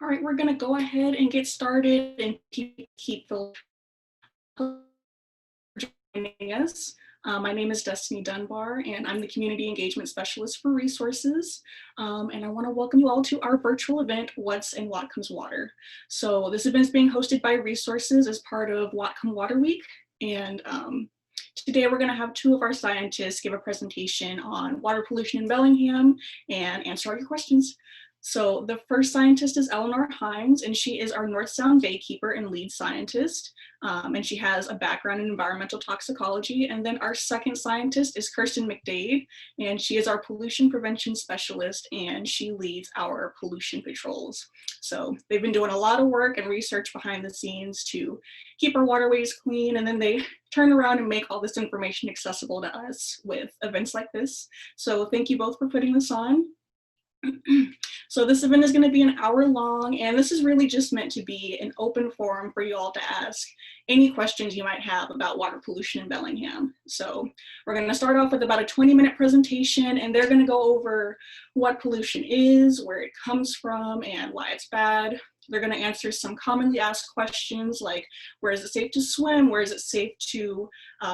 All right, we're gonna go ahead and get started and keep joining us. My name is Destiny Dunbar, and I'm the Community Engagement Specialist for Resources. And I want to welcome you all to our virtual event, What's in Whatcom's Water. So this event is being hosted by Resources as part of Whatcom Water Week. And today we're going to have two of our scientists give a presentation on water pollution in Bellingham and answer all your questions. So the first scientist is Eleanor Hines, and she is our North Sound Baykeeper and lead scientist. And she has a background in environmental toxicology. And then our second scientist is Kirsten McDade, and she is our pollution prevention specialist, and she leads our pollution patrols. So they've been doing a lot of work and research behind the scenes to keep our waterways clean, and then they turn around and make all this information accessible to us with events like this. So thank you both for putting this on. So this event is going to be an hour long, and this is really just meant to be an open forum for you all to ask any questions you might have about water pollution in Bellingham. So we're going to start off with about a 20-minute presentation, and they're going to go over what pollution is, where it comes from, and why it's bad. They're going to answer some commonly asked questions like, where is it safe to swim? Where is it safe to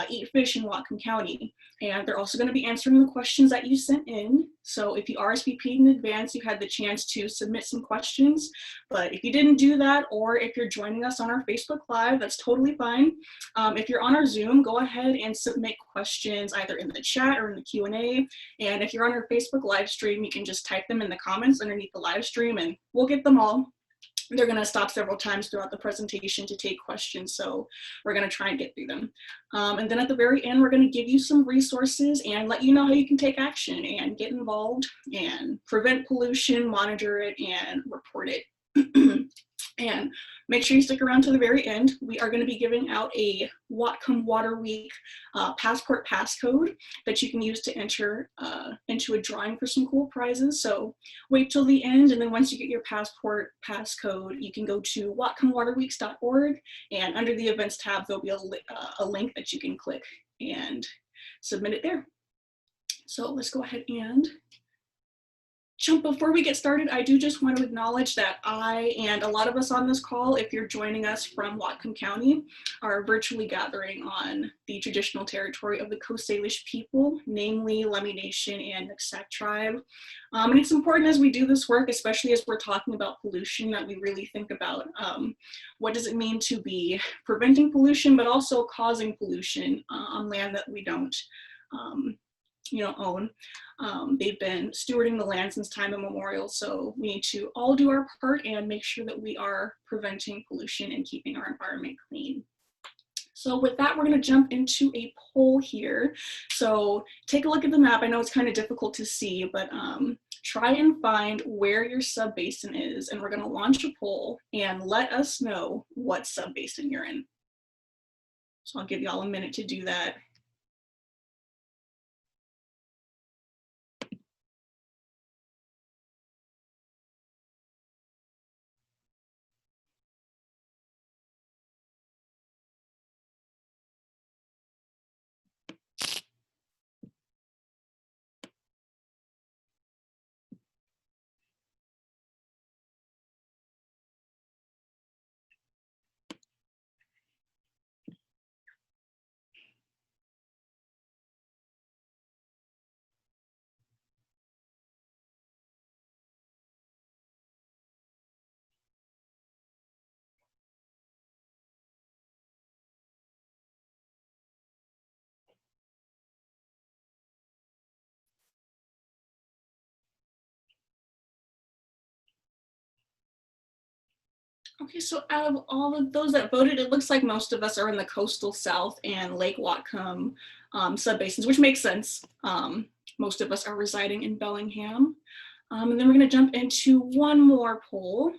eat fish in Whatcom County? And they're also going to be answering the questions that you sent in. So if you RSVP'd in advance, you had the chance to submit some questions. But if you didn't do that, or if you're joining us on our Facebook Live, that's totally fine. If you're on our Zoom, go ahead and submit questions either in the chat or in the Q&A. And if you're on our Facebook live stream, you can just type them in the comments underneath the live stream, and we'll get them all. They're going to stop several times throughout the presentation to take questions, so we're going to try and get through them. And then at the very end, we're going to give you some resources and let you know how you can take action and get involved and prevent pollution, monitor it, and report it. And make sure you stick around to the very end. We are going to be giving out a Whatcom Water Week passport passcode that you can use to enter into a drawing for some cool prizes. So wait till the end, and then once you get your passport passcode, you can go to whatcomwaterweeks.org, and under the events tab, there'll be a link that you can click and submit it there. So let's go ahead and jump. Before we get started, I do just want to acknowledge that I and a lot of us on this call, if you're joining us from Whatcom County, are virtually gathering on the traditional territory of the Coast Salish people, namely Lummi Nation and Nooksack tribe. And it's important as we do this work, especially as we're talking about pollution, that we really think about what does it mean to be preventing pollution, but also causing pollution on land that we don't own. They've been stewarding the land since time immemorial, so we need to all do our part and make sure that we are preventing pollution and keeping our environment clean. So with that, we're going to jump into a poll here. So take a look at the map. I know it's kind of difficult to see, but try and find where your subbasin is, and we're going to launch a poll and let us know what subbasin you're in. So I'll give y'all a minute to do that. Okay, so out of all of those that voted, it looks like most of us are in the coastal South and Lake Whatcom subbasins, which makes sense. Most of us are residing in Bellingham. And then we're going to jump into one more poll.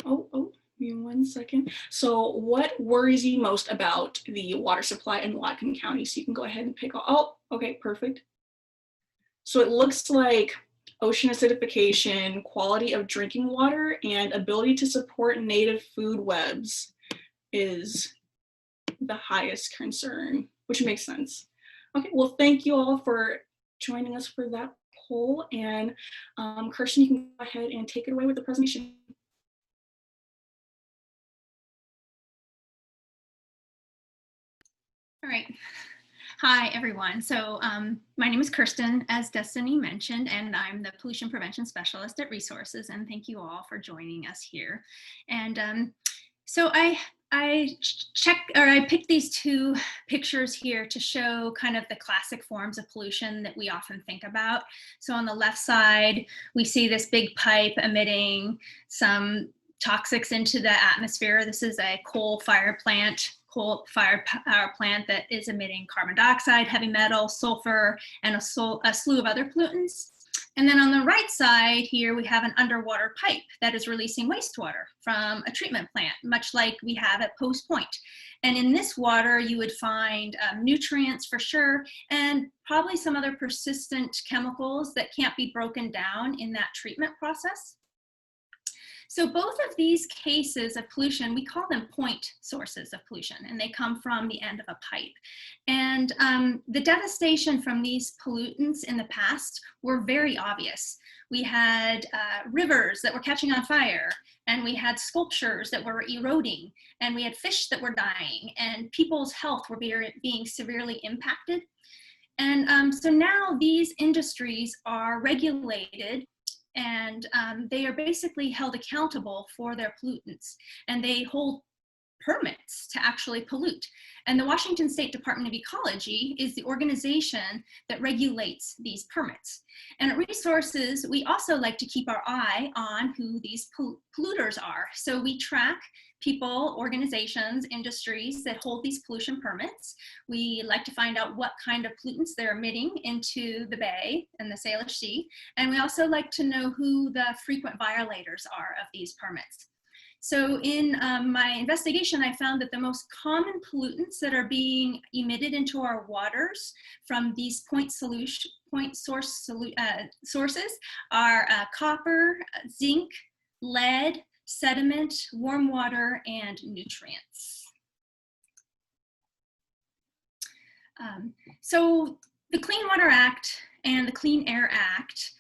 Oh, give me 1 second. So what worries you most about the water supply in Whatcom County? So you can go ahead and pick, oh, okay, perfect. So it looks like ocean acidification, quality of drinking water, and ability to support native food webs is the highest concern, which makes sense. Okay, well, thank you all for joining us for that poll. And Kirsten, you can go ahead and take it away with the presentation. All right. Hi, everyone. So my name is Kirsten, as Destiny mentioned, and I'm the Pollution Prevention Specialist at Resources, and thank you all for joining us here. And so I picked these two pictures here to show kind of the classic forms of pollution that we often think about. So on the left side, we see this big pipe emitting some toxics into the atmosphere. This is a coal-fired power plant that is emitting carbon dioxide, heavy metal, sulfur, and a slew of other pollutants. And then on the right side here, we have an underwater pipe that is releasing wastewater from a treatment plant, much like we have at Post Point. And in this water, you would find nutrients for sure, and probably some other persistent chemicals that can't be broken down in that treatment process. So both of these cases of pollution, we call them point sources of pollution, and they come from the end of a pipe. And the devastation from these pollutants in the past were very obvious. We had rivers that were catching on fire, and we had sculptures that were eroding, and we had fish that were dying, and people's health were being severely impacted. And so now these industries are regulated, and they are basically held accountable for their pollutants, and they hold permits to actually pollute. And the Washington State Department of Ecology is the organization that regulates these permits. And at Resources, we also like to keep our eye on who these polluters are. So we track people, organizations, industries that hold these pollution permits. We like to find out what kind of pollutants they're emitting into the bay and the Salish Sea. And we also like to know who the frequent violators are of these permits. So in my investigation, I found that the most common pollutants that are being emitted into our waters from these sources are copper, zinc, lead, sediment, warm water, and nutrients. So the Clean Water Act and the Clean Air Act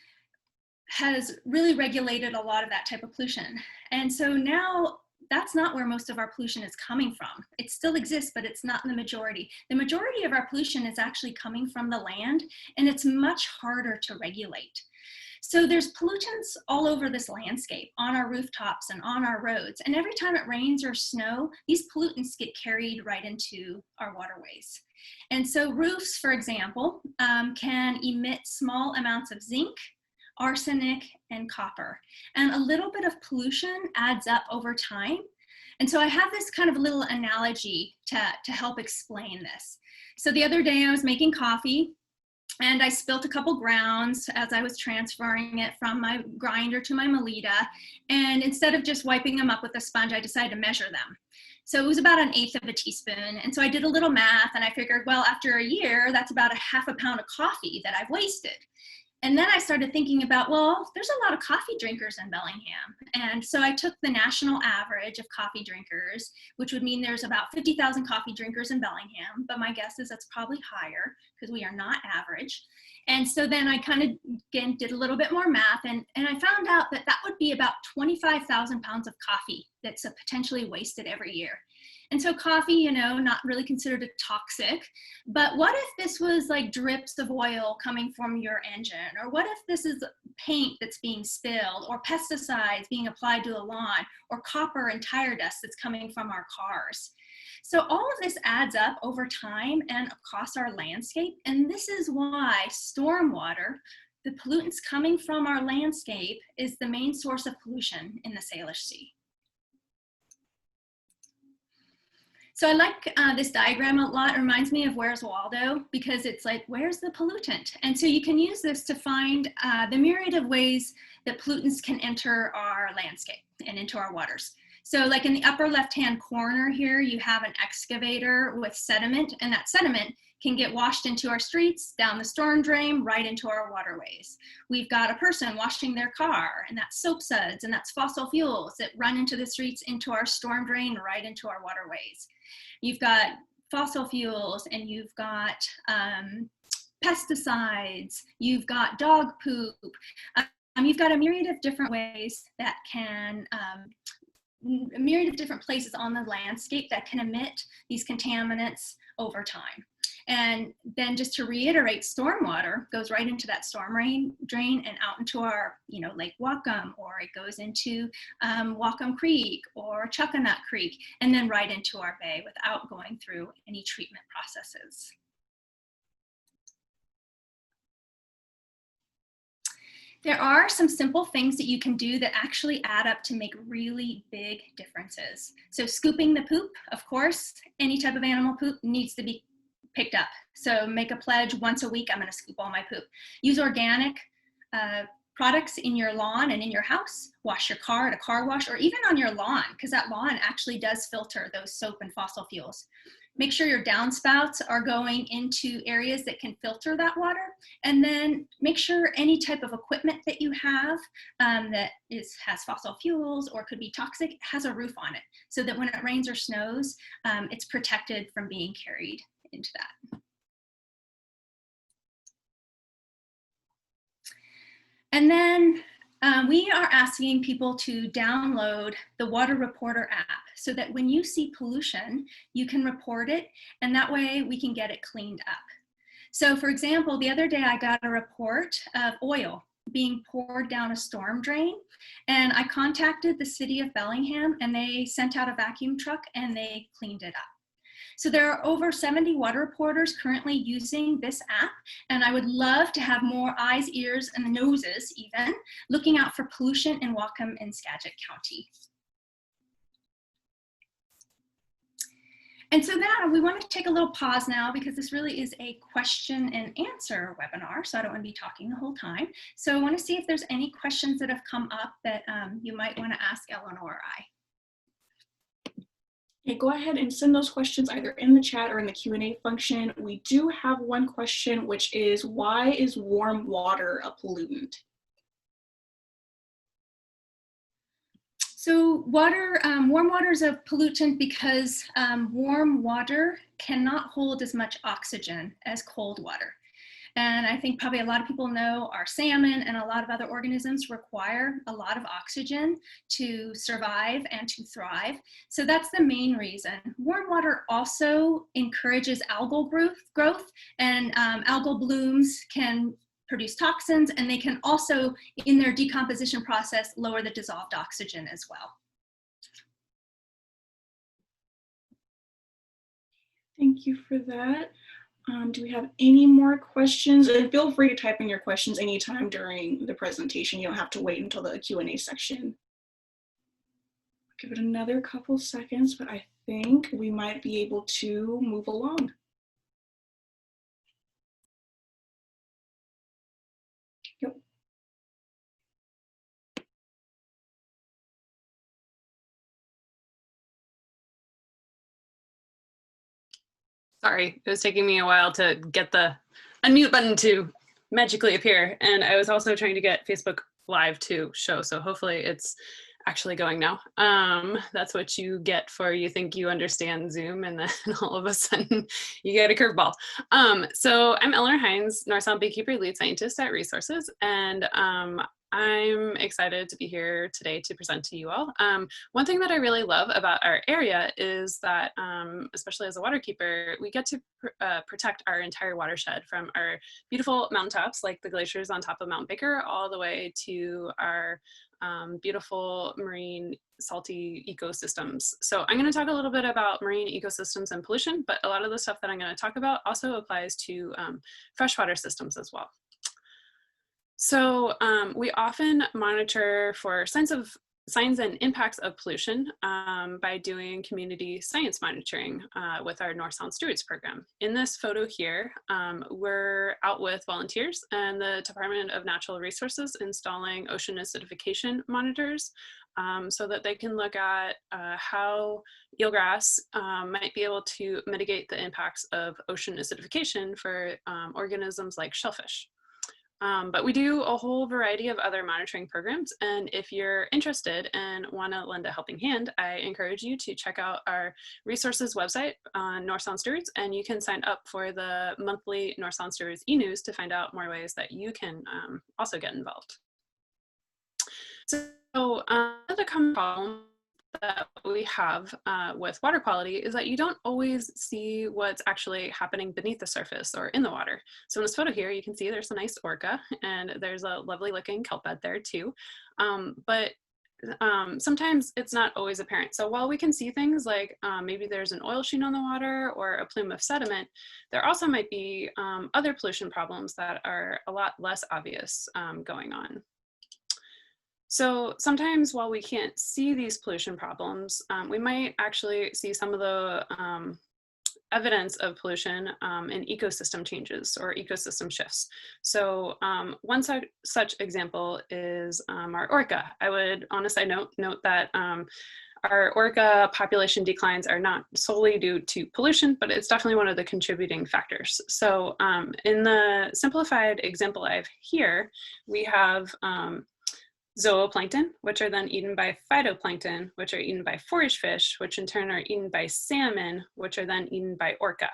has really regulated a lot of that type of pollution. And so now that's not where most of our pollution is coming from. It still exists, but it's not in the majority. The majority of our pollution is actually coming from the land, and it's much harder to regulate. So there's pollutants all over this landscape, on our rooftops and on our roads. And every time it rains or snow, these pollutants get carried right into our waterways. And so roofs, for example, can emit small amounts of zinc, arsenic, and copper. And a little bit of pollution adds up over time. And so I have this kind of little analogy to help explain this. So the other day I was making coffee, and I spilt a couple grounds as I was transferring it from my grinder to my Melita. And instead of just wiping them up with a sponge, I decided to measure them. So it was about 1/8 of a teaspoon. And so I did a little math, and I figured, well, after a year, that's about 1/2 pound of coffee that I've wasted. And then I started thinking about, well, there's a lot of coffee drinkers in Bellingham. And so I took the national average of coffee drinkers, which would mean there's about 50,000 coffee drinkers in Bellingham, but my guess is that's probably higher because we are not average. And so then I kind of, again, did a little bit more math, and I found out that that would be about 25,000 pounds of coffee that's potentially wasted every year. And so coffee, you know, not really considered toxic, but what if this was like drips of oil coming from your engine? Or what if this is paint that's being spilled, or pesticides being applied to the lawn, or copper and tire dust that's coming from our cars? So all of this adds up over time and across our landscape. And this is why stormwater, the pollutants coming from our landscape, is the main source of pollution in the Salish Sea. So I like this diagram a lot. It reminds me of Where's Waldo, because it's like, where's the pollutant? And so you can use this to find the myriad of ways that pollutants can enter our landscape and into our waters. So like in the upper left-hand corner here, you have an excavator with sediment, and that sediment can get washed into our streets, down the storm drain, right into our waterways. We've got a person washing their car, and that's soap suds, and that's fossil fuels that run into the streets, into our storm drain, right into our waterways. You've got fossil fuels, and you've got pesticides, you've got dog poop, you've got a myriad of different ways that can, a myriad of different places on the landscape that can emit these contaminants over time. And then just to reiterate, stormwater goes right into that storm drain and out into our, Lake Whatcom, or it goes into Whatcom Creek or Chuckanut Creek, and then right into our bay without going through any treatment processes. There are some simple things that you can do that actually add up to make really big differences. So scooping the poop, of course, any type of animal poop needs to be picked up. So make a pledge once a week, I'm gonna scoop all my poop. Use organic products in your lawn and in your house. Wash your car at a car wash, or even on your lawn, because that lawn actually does filter those soap and fossil fuels. Make sure your downspouts are going into areas that can filter that water. And then make sure any type of equipment that you have that has fossil fuels or could be toxic has a roof on it, so that when it rains or snows, it's protected from being carried into that. And then we are asking people to download the Water Reporter app so that when you see pollution, you can report it, and that way we can get it cleaned up. So for example, the other day I got a report of oil being poured down a storm drain, and I contacted the city of Bellingham, and they sent out a vacuum truck and they cleaned it up. So there are over 70 water reporters currently using this app, and I would love to have more eyes, ears, and noses even looking out for pollution in Whatcom and Skagit County. And so now we want to take a little pause now, because this really is a question and answer webinar, so I don't want to be talking the whole time. So I want to see if there's any questions that have come up that you might want to ask Eleanor or I. Okay, go ahead and send those questions either in the chat or in the Q&A function. We do have one question, which is, why is warm water a pollutant? So warm water is a pollutant because warm water cannot hold as much oxygen as cold water. And I think probably a lot of people know our salmon and a lot of other organisms require a lot of oxygen to survive and to thrive. So that's the main reason. Warm water also encourages algal growth, and algal blooms can produce toxins, and they can also, in their decomposition process, lower the dissolved oxygen as well. Thank you for that. Do we have any more questions? And feel free to type in your questions anytime during the presentation. You don't have to wait until the Q&A section. Give it another couple seconds, but I think we might be able to move along. Yep. Sorry, it was taking me a while to get the unmute button to magically appear. And I was also trying to get Facebook Live to show. So hopefully it's actually going now. That's what you get for you think you understand Zoom, and then all of a sudden you get a curveball. So I'm Eleanor Hines, North Sound Beekeeper Lead Scientist at Resources. And I'm excited to be here today to present to you all. One thing that I really love about our area is that, especially as a waterkeeper, we get to protect our entire watershed, from our beautiful mountaintops like the glaciers on top of Mount Baker all the way to our beautiful marine salty ecosystems. So I'm going to talk a little bit about marine ecosystems and pollution, but a lot of the stuff that I'm going to talk about also applies to freshwater systems as well. So we often monitor for signs and impacts of pollution by doing community science monitoring with our North Sound Stewards program. In this photo here, we're out with volunteers and the Department of Natural Resources installing ocean acidification monitors so that they can look at how eelgrass might be able to mitigate the impacts of ocean acidification for organisms like shellfish. But we do a whole variety of other monitoring programs. And if you're interested and want to lend a helping hand, I encourage you to check out our resources website on North Sound Stewards, and you can sign up for the monthly North Sound Stewards e-news to find out more ways that you can also get involved. So the common problem that we have with water quality is that you don't always see what's actually happening beneath the surface or in the water. So in this photo here, you can see there's a nice orca, and there's a lovely looking kelp bed there too. But sometimes it's not always apparent. So while we can see things like maybe there's an oil sheen on the water or a plume of sediment, there also might be other pollution problems that are a lot less obvious going on. So sometimes while we can't see these pollution problems, we might actually see some of the evidence of pollution in ecosystem changes or ecosystem shifts. So one such example is our orca. I would on a side note that our orca population declines are not solely due to pollution, but it's definitely one of the contributing factors. So in the simplified example I have here, we have zooplankton, which are then eaten by phytoplankton, which are eaten by forage fish, which in turn are eaten by salmon, which are then eaten by orca.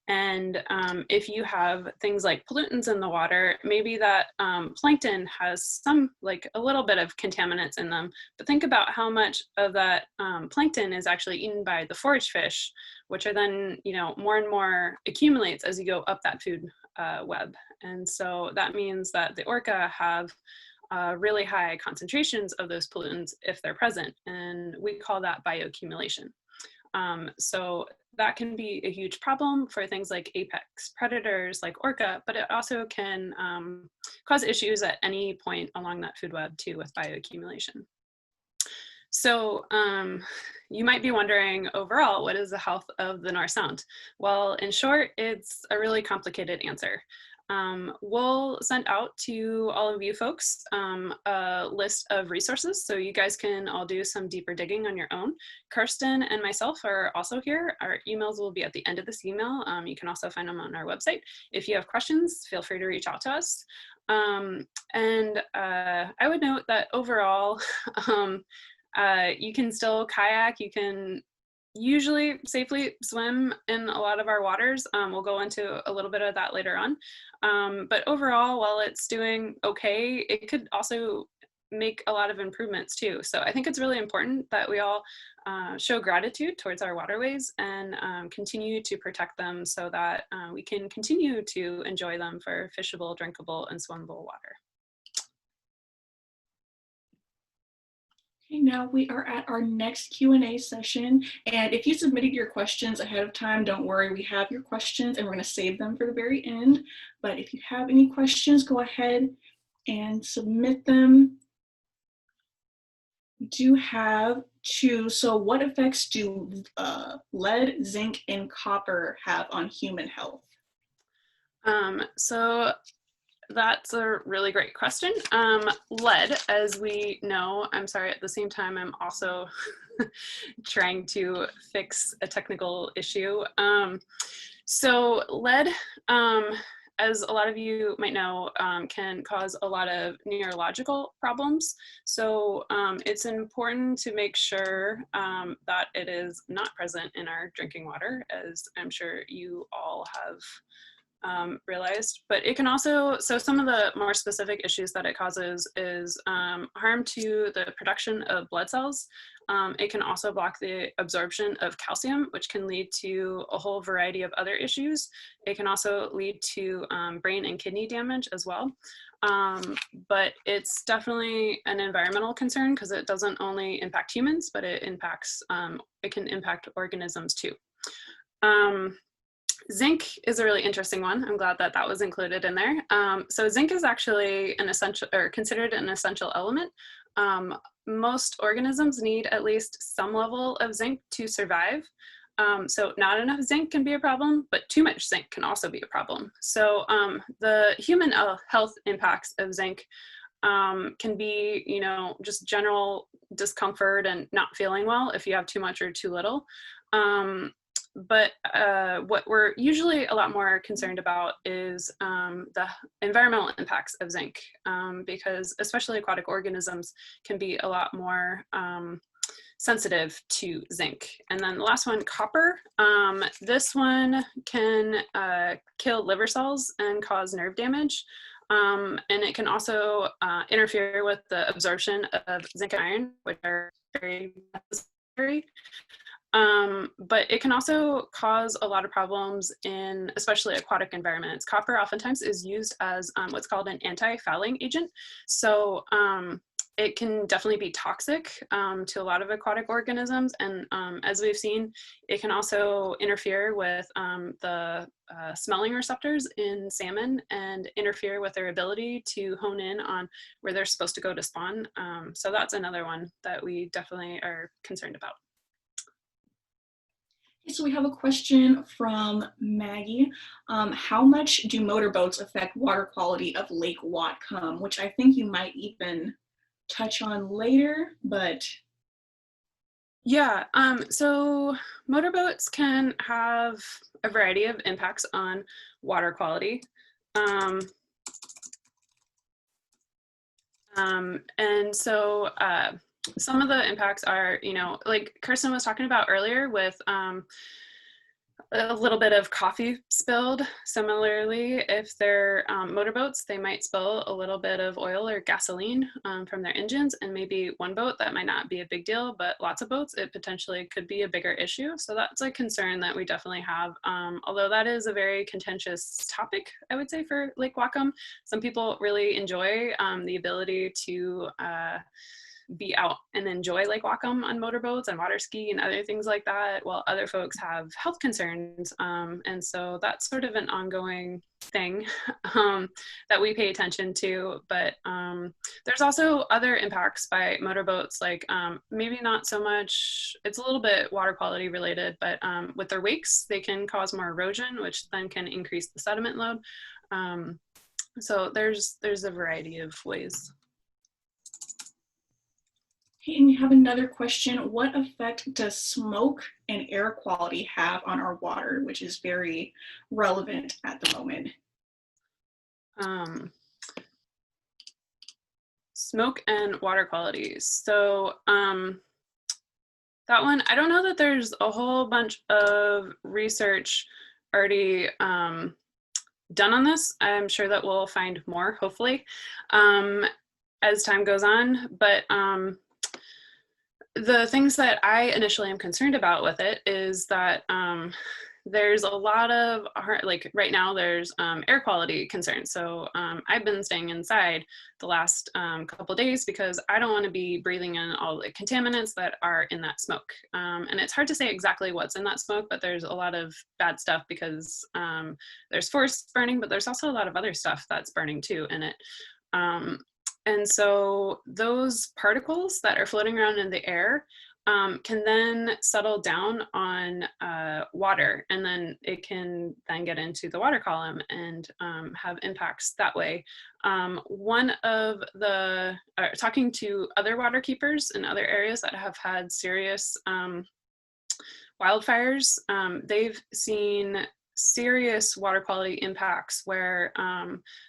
And if you have things like pollutants in the water, maybe that plankton has some, like a little bit of contaminants in them, but think about how much of that plankton is actually eaten by the forage fish, which are then, more and more accumulates as you go up that food web. And so that means that the orca have really high concentrations of those pollutants if they're present, and we call that bioaccumulation. So that can be a huge problem for things like apex predators like orca, but it also can cause issues at any point along that food web too with bioaccumulation. So you might be wondering overall, what is the health of the North Sound? Well, in short, it's a really complicated answer. We'll send out to all of you folks a list of resources so you guys can all do some deeper digging on your own. Kirsten and myself are also here. Our emails will be at the end of this email. You can also find them on our website. If you have questions, feel free to reach out to us. I would note that overall, you can still kayak, you can usually safely swim in a lot of our waters. We'll go into a little bit of that later on. But overall, while it's doing okay, it could also make a lot of improvements too. So I think it's really important that we all show gratitude towards our waterways and continue to protect them so that we can continue to enjoy them for fishable, drinkable, and swimmable water. Okay, now we are at our next Q&A session. And if you submitted your questions ahead of time, don't worry, we have your questions and we're going to save them for the very end. But if you have any questions, go ahead and submit them. We do have two. So what effects do lead, zinc, and copper have on human health? So that's a really great question. Lead, as we know, I'm sorry, at the same time, I'm also trying to fix a technical issue. So lead, as a lot of you might know, can cause a lot of neurological problems. So it's important to make sure that it is not present in our drinking water, as I'm sure you all have realized, but it can also, so some of the more specific issues that it causes is harm to the production of blood cells. It can also block the absorption of calcium, which can lead to a whole variety of other issues. It can also lead to brain and kidney damage as well. But it's definitely an environmental concern because it doesn't only impact humans, but it impacts, it can impact organisms too. Zinc is a really interesting one. I'm glad that that was included in there. So zinc is actually an essential, or considered an essential element. Most organisms need at least some level of zinc to survive. So not enough zinc can be a problem, but too much zinc can also be a problem. So the human health impacts of zinc can be, you know, just general discomfort and not feeling well if you have too much or too little. but what we're usually a lot more concerned about is the environmental impacts of zinc, because especially aquatic organisms can be a lot more sensitive to zinc. And then the last one, copper. This one can kill liver cells and cause nerve damage. And it can also interfere with the absorption of zinc and iron, which are very necessary. But it can also cause a lot of problems in especially aquatic environments. Copper oftentimes is used as what's called an anti-fouling agent. So it can definitely be toxic to a lot of aquatic organisms. And as we've seen, it can also interfere with the smelling receptors in salmon and interfere with their ability to hone in on where they're supposed to go to spawn. So that's another one that we definitely are concerned about. So we have a question from Maggie. How much do motorboats affect water quality of Lake Whatcom? Which I think you might even touch on later, but. Yeah, so motorboats can have a variety of impacts on water quality. And so some of the impacts are, you know, like Kirsten was talking about earlier with a little bit of coffee spilled. Similarly, if they're motorboats, they might spill a little bit of oil or gasoline from their engines, and maybe one boat that might not be a big deal, but lots of boats, it potentially could be a bigger issue. So that's a concern that we definitely have. Although that is a very contentious topic, I would say, for Lake Whatcom. Some people really enjoy the ability to be out and enjoy Lake Whatcom on motorboats and water ski and other things like that, while other folks have health concerns. And so that's sort of an ongoing thing that we pay attention to. But there's also other impacts by motorboats, like maybe not so much, it's a little bit water quality related, but with their wakes, they can cause more erosion, which then can increase the sediment load. So there's a variety of ways. And we have another question. What effect does smoke and air quality have on our water, which is very relevant at the moment? Smoke and water quality. So that one, I don't know that there's a whole bunch of research already done on this. I'm sure that we'll find more, hopefully, as time goes on. But the things that I initially am concerned about with it is that there's a lot of, like right now there's air quality concerns. So I've been staying inside the last couple days because I don't want to be breathing in all the contaminants that are in that smoke. And it's hard to say exactly what's in that smoke, but there's a lot of bad stuff because there's forests burning, but there's also a lot of other stuff that's burning too in it. And so those particles that are floating around in the air can then settle down on water, and then it can then get into the water column and have impacts that way. One of the, talking to other water keepers in other areas that have had serious wildfires, they've seen serious water quality impacts where,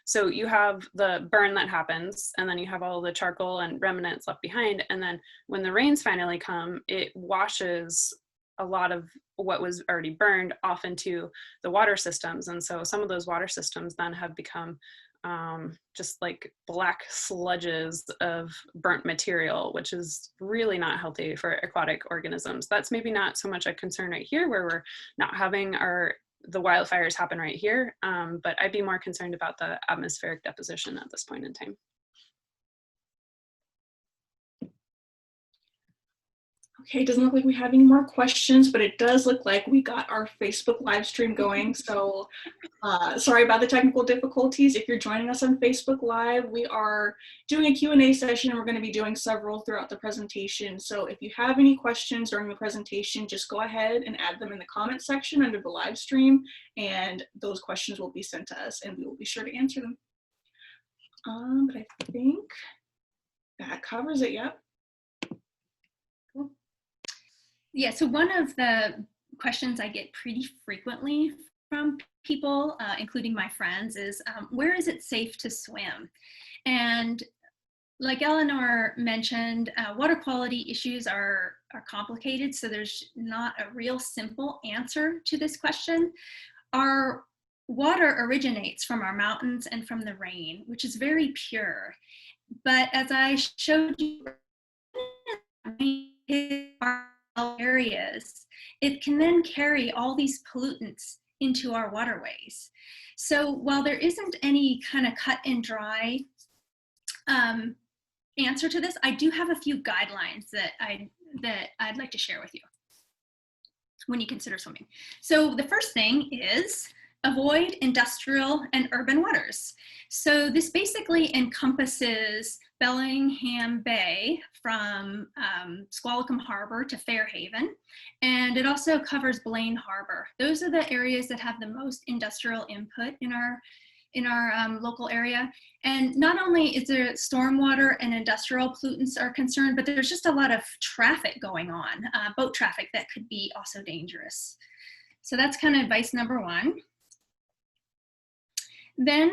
so you have the burn that happens, and then you have all the charcoal and remnants left behind. And then when the rains finally come, it washes a lot of what was already burned off into the water systems. And so some of those water systems then have become just like black sludges of burnt material, which is really not healthy for aquatic organisms. That's maybe not so much a concern right here where we're not having the wildfires happen right here, but I'd be more concerned about the atmospheric deposition at this point in time. Okay, it doesn't look like we have any more questions, but it does look like we got our Facebook live stream going. So sorry about the technical difficulties. If you're joining us on Facebook Live, we are doing a Q&A session, and we're going to be doing several throughout the presentation. So if you have any questions during the presentation, just go ahead and add them in the comment section under the live stream, and those questions will be sent to us, and we will be sure to answer them. But I think that covers it, yep. Yeah, so one of the questions I get pretty frequently from people, including my friends, is where is it safe to swim? And like Eleanor mentioned, water quality issues are complicated, so there's not a real simple answer to this question. Our water originates from our mountains and from the rain, which is very pure. But as I showed you, areas, it can then carry all these pollutants into our waterways. So while there isn't any kind of cut and dry answer to this, I do have a few guidelines that I'd like to share with you when you consider swimming. So the first thing is avoid industrial and urban waters. So this basically encompasses Bellingham Bay from Squalicum Harbor to Fairhaven, and it also covers Blaine Harbor. Those are the areas that have the most industrial input in our local area. And not only is there stormwater and industrial pollutants are concerned, but there's just a lot of traffic going on, boat traffic that could be also dangerous. So that's kind of advice number one. Then,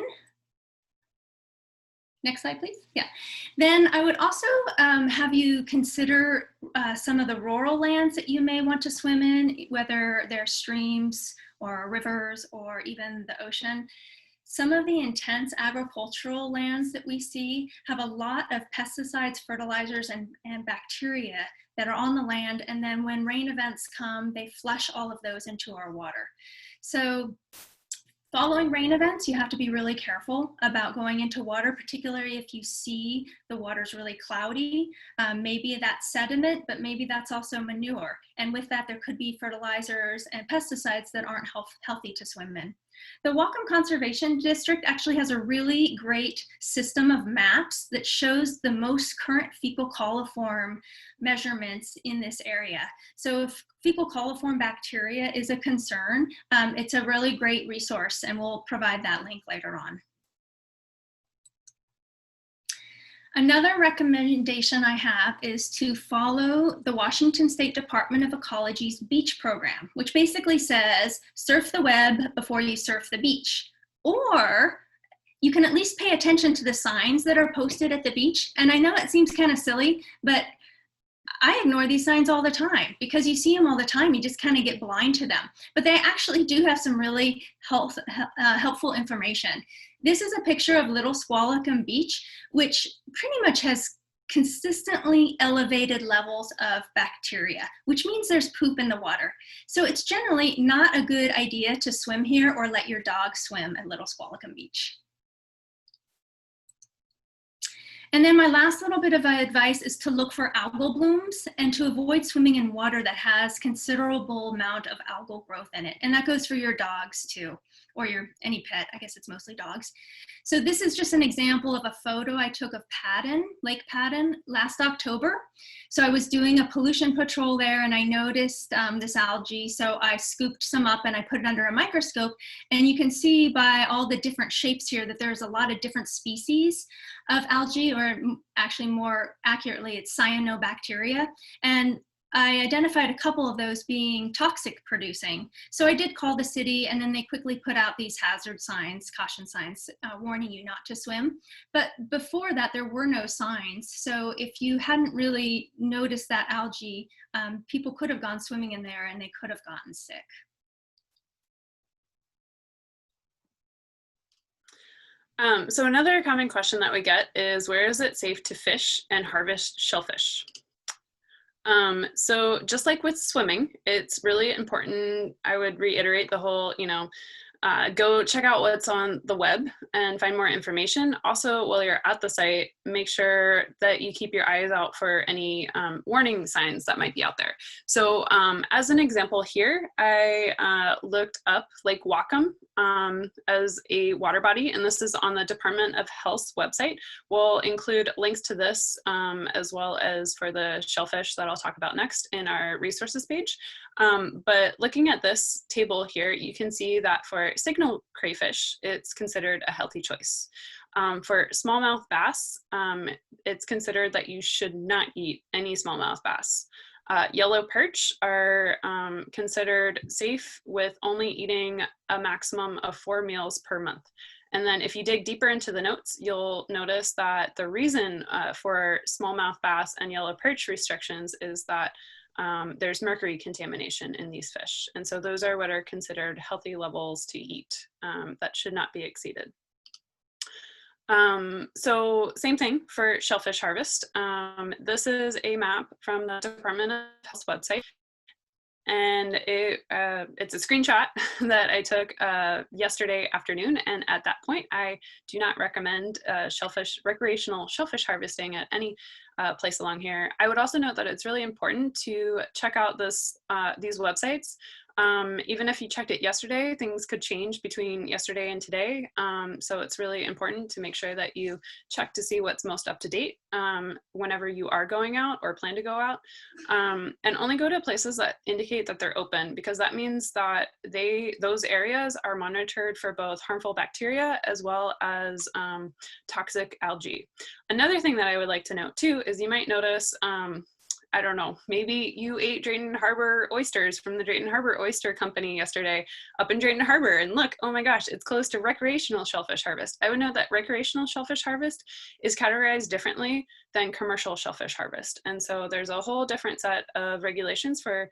next slide, please. Yeah. Then I would also have you consider some of the rural lands that you may want to swim in, whether they're streams or rivers or even the ocean. Some of the intense agricultural lands that we see have a lot of pesticides, fertilizers, and bacteria that are on the land. And then when rain events come, they flush all of those into our water. So following rain events, you have to be really careful about going into water, particularly if you see the water's really cloudy. Maybe that's sediment, but maybe that's also manure. And with that, there could be fertilizers and pesticides that aren't healthy to swim in. The Whatcom Conservation District actually has a really great system of maps that shows the most current fecal coliform measurements in this area. So if fecal coliform bacteria is a concern, it's a really great resource, and we'll provide that link later on. Another recommendation I have is to follow the Washington State Department of Ecology's beach program, which basically says, surf the web before you surf the beach. Or you can at least pay attention to the signs that are posted at the beach. And I know it seems kind of silly, but I ignore these signs all the time because you see them all the time. You just kind of get blind to them. But they actually do have some really helpful information. This is a picture of Little Squalicum Beach, which pretty much has consistently elevated levels of bacteria, which means there's poop in the water. So it's generally not a good idea to swim here or let your dog swim at Little Squalicum Beach. And then my last little bit of advice is to look for algal blooms and to avoid swimming in water that has considerable amount of algal growth in it. And that goes for your dogs too, or any pet. I guess it's mostly dogs. So this is just an example of a photo I took of Lake Padden last October. So I was doing a pollution patrol there and I noticed this algae. So I scooped some up and I put it under a microscope. And you can see by all the different shapes here that there's a lot of different species of algae, or actually more accurately, it's cyanobacteria. And I identified a couple of those being toxic producing. So I did call the city, and then they quickly put out these hazard signs, caution signs, warning you not to swim. But before that, there were no signs. So if you hadn't really noticed that algae, people could have gone swimming in there and they could have gotten sick. So another common question that we get is, where is it safe to fish and harvest shellfish? So just like with swimming, it's really important. I would reiterate the whole, go check out what's on the web and find more information. Also, while you're at the site, make sure that you keep your eyes out for any warning signs that might be out there. So as an example here, I looked up Lake Whatcom as a water body, and this is on the Department of Health's website. We'll include links to this as well as for the shellfish that I'll talk about next in our resources page. But looking at this table here, you can see that for signal crayfish, it's considered a healthy choice. For smallmouth bass, it's considered that you should not eat any smallmouth bass. Yellow perch are considered safe with only eating a maximum of 4 meals per month. And then if you dig deeper into the notes, you'll notice that the reason for smallmouth bass and yellow perch restrictions is that there's mercury contamination in these fish. And so those are what are considered healthy levels to eat that should not be exceeded. So same thing for shellfish harvest. This is a map from the Department of Health's website. And it's a screenshot that I took yesterday afternoon. And at that point, I do not recommend recreational shellfish harvesting at any place along here. I would also note that it's really important to check out these websites. Even if you checked it yesterday, things could change between yesterday and today. So it's really important to make sure that you check to see what's most up to date whenever you are going out or plan to go out. And only go to places that indicate that they're open, because that means that those areas are monitored for both harmful bacteria as well as toxic algae. Another thing that I would like to note too is you might notice I don't know, maybe you ate Drayton Harbor oysters from the Drayton Harbor Oyster Company yesterday up in Drayton Harbor, and look, oh my gosh, it's close to recreational shellfish harvest. I would note that recreational shellfish harvest is categorized differently than commercial shellfish harvest. And so there's a whole different set of regulations for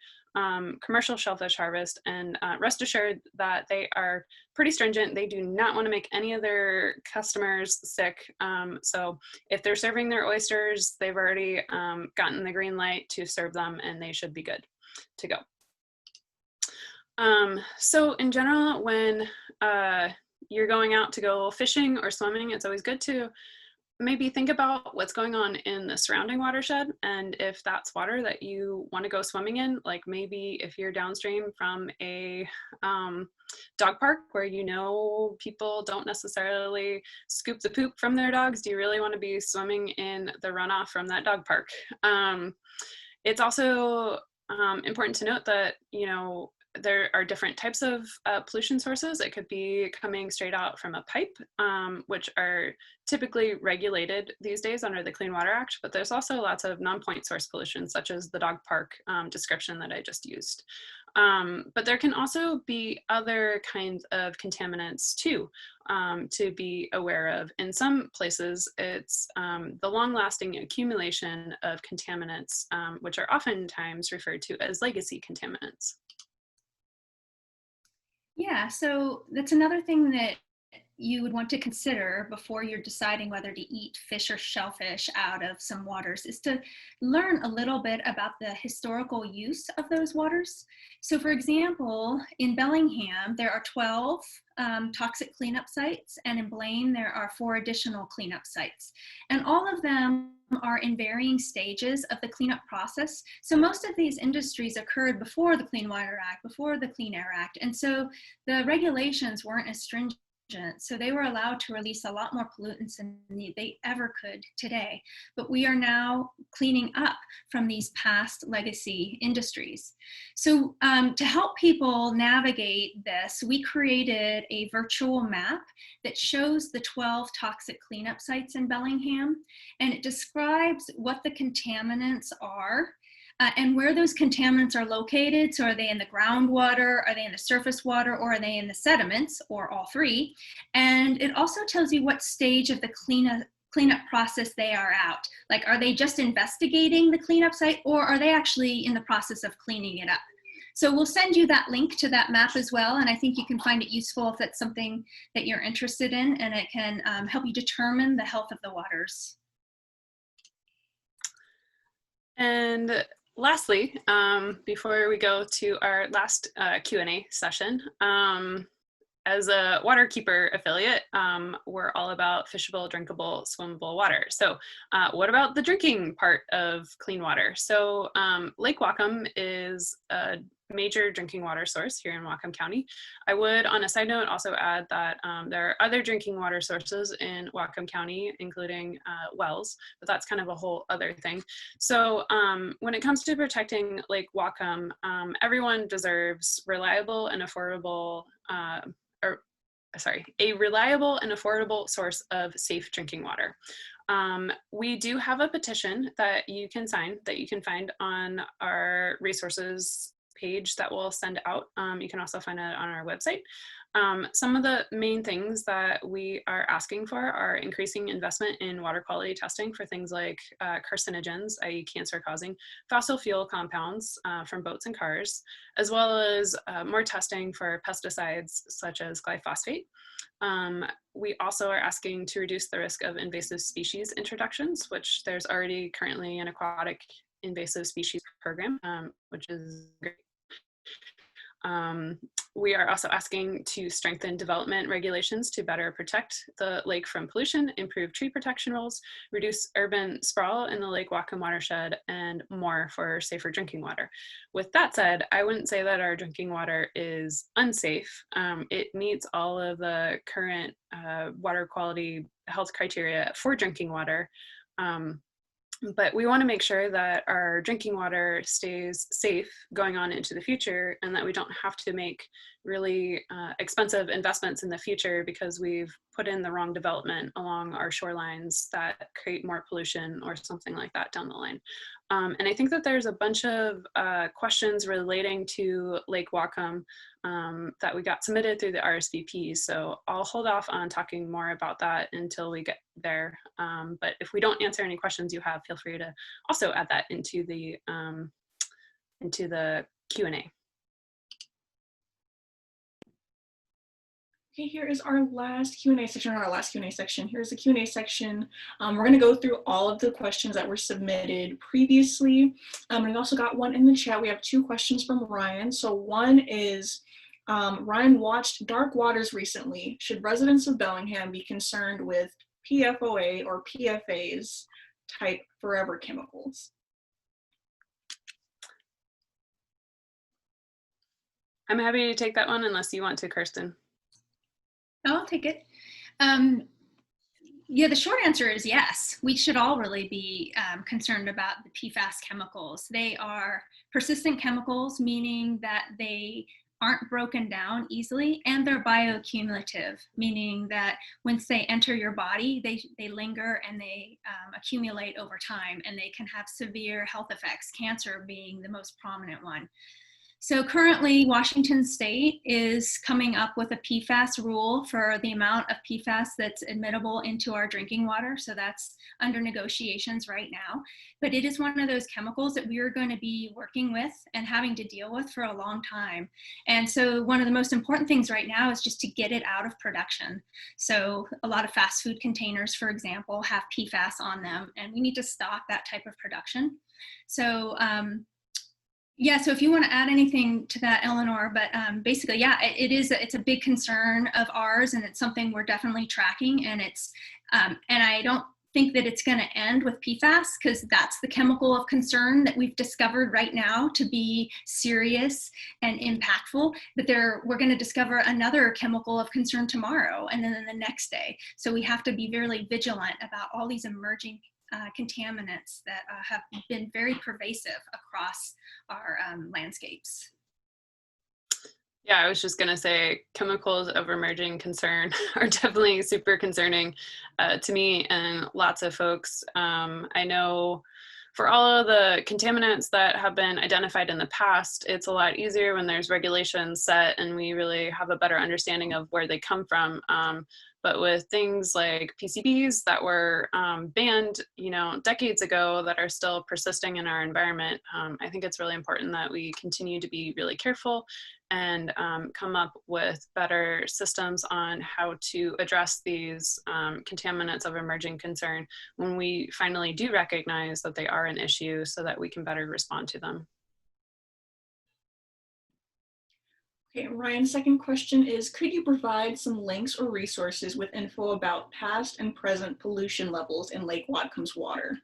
commercial shellfish harvest, and rest assured that they are pretty stringent. They do not want to make any of their customers sick. So if they're serving their oysters, they've already gotten the green light to serve them, and they should be good to go. So in general, when you're going out to go fishing or swimming, it's always good to maybe think about what's going on in the surrounding watershed, and if that's water that you want to go swimming in, like maybe if you're downstream from a dog park where you know people don't necessarily scoop the poop from their dogs, do you really want to be swimming in the runoff from that dog park? It's also important to note that, you know, there are different types of pollution sources. It could be coming straight out from a pipe, which are typically regulated these days under the Clean Water Act, but there's also lots of non-point source pollution, such as the dog park description that I just used. But there can also be other kinds of contaminants too, to be aware of. In some places, it's the long-lasting accumulation of contaminants, which are oftentimes referred to as legacy contaminants. Yeah, so that's another thing that you would want to consider before you're deciding whether to eat fish or shellfish out of some waters, is to learn a little bit about the historical use of those waters. So for example, in Bellingham, there are 12 toxic cleanup sites, and in Blaine, there are 4 additional cleanup sites. And all of them are in varying stages of the cleanup process. So most of these industries occurred before the Clean Water Act, before the Clean Air Act. And so the regulations weren't as stringent. So they were allowed to release a lot more pollutants than they ever could today. But we are now cleaning up from these past legacy industries. So to help people navigate this, we created a virtual map that shows the 12 toxic cleanup sites in Bellingham, and it describes what the contaminants are and where those contaminants are located. So are they in the groundwater, are they in the surface water, or are they in the sediments, or all three? And it also tells you what stage of the cleanup process they are at. Like, are they just investigating the cleanup site, or are they actually in the process of cleaning it up? So we'll send you that link to that map as well, and I think you can find it useful if that's something that you're interested in, and it can help you determine the health of the waters. And lastly, before we go to our last Q&A session, as a Waterkeeper affiliate, we're all about fishable, drinkable, swimmable water. So what about the drinking part of clean water? So Lake Whatcom is a major drinking water source here in Whatcom County. I would, on a side note, also add that there are other drinking water sources in Whatcom County, including wells, but that's kind of a whole other thing. So when it comes to protecting Lake Whatcom, everyone deserves reliable and affordable a reliable and affordable source of safe drinking water. We do have a petition that you can sign, that you can find on our resources page that we'll send out. You can also find it on our website. Some of the main things that we are asking for are increasing investment in water quality testing for things like carcinogens, i.e. cancer-causing, fossil fuel compounds from boats and cars, as well as more testing for pesticides such as glyphosate. We also are asking to reduce the risk of invasive species introductions, which there's already currently an aquatic invasive species program, which is great. We are also asking to strengthen development regulations to better protect the lake from pollution, improve tree protection rules, reduce urban sprawl in the Lake Whatcom watershed, and more for safer drinking water. With that said, I wouldn't say that our drinking water is unsafe. It meets all of the current water quality health criteria for drinking water. But we want to make sure that our drinking water stays safe going on into the future, and that we don't have to make really expensive investments in the future because we've put in the wrong development along our shorelines that create more pollution or something like that down the line. And I think that there's a bunch of questions relating to Lake Whatcom that we got submitted through the RSVP. So I'll hold off on talking more about that until we get there. But if we don't answer any questions you have, feel free to also add that into the Q&A. Okay, here is our last Q&A section, or our last Q&A section. Here's the Q&A section. We're going to go through all of the questions that were submitted previously. And we also got one in the chat. We have two questions from Ryan. So one is, Ryan watched Dark Waters recently. Should residents of Bellingham be concerned with PFOA or PFAs type forever chemicals? I'm happy to take that one unless you want to, Kirsten. I'll take it. Yeah, the short answer is yes. We should all really be concerned about the PFAS chemicals. They are persistent chemicals, meaning that they aren't broken down easily, and they're bioaccumulative, meaning that once they enter your body, they linger and they accumulate over time, and they can have severe health effects, cancer being the most prominent one. So currently, Washington State is coming up with a PFAS rule for the amount of PFAS that's admittable into our drinking water. So that's under negotiations right now. But it is one of those chemicals that we are going to be working with and having to deal with for a long time. And so one of the most important things right now is just to get it out of production. So a lot of fast food containers, for example, have PFAS on them, and we need to stop that type of production. So yeah, so if you want to add anything to that, Eleanor, but basically, yeah, it's a big concern of ours, and it's something we're definitely tracking, and and I don't think that it's going to end with PFAS, because that's the chemical of concern that we've discovered right now to be serious and impactful, but we're going to discover another chemical of concern tomorrow, and then the next day. So we have to be very vigilant about all these emerging contaminants that have been very pervasive across our landscapes. Yeah, I was just going to say chemicals of emerging concern are definitely super concerning to me and lots of folks. I know for all of the contaminants that have been identified in the past, it's a lot easier when there's regulations set and we really have a better understanding of where they come from. But with things like PCBs that were banned, decades ago that are still persisting in our environment, I think it's really important that we continue to be really careful and come up with better systems on how to address these contaminants of emerging concern when we finally do recognize that they are an issue, so that we can better respond to them. Okay, Ryan's second question is, could you provide some links or resources with info about past and present pollution levels in Lake Whatcom's water?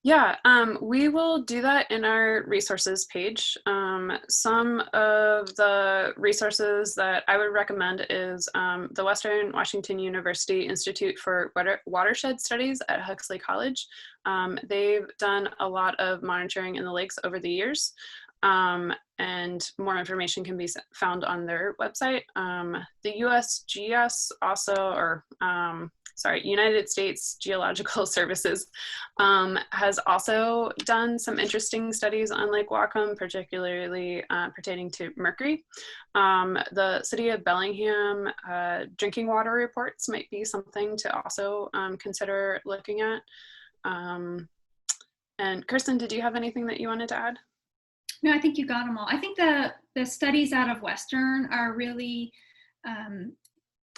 Yeah, we will do that in our resources page. Some of the resources that I would recommend is the Western Washington University Institute for Watershed Studies at Huxley College. They've done a lot of monitoring in the lakes over the years. and more information can be found on their website. The USGS also, or United States Geological Services has also done some interesting studies on Lake Whatcom, particularly pertaining to mercury. The City of Bellingham drinking water reports might be something to also consider looking at. And Kirsten, did you have anything that you wanted to add? No, I think you got them all. I think the studies out of Western are really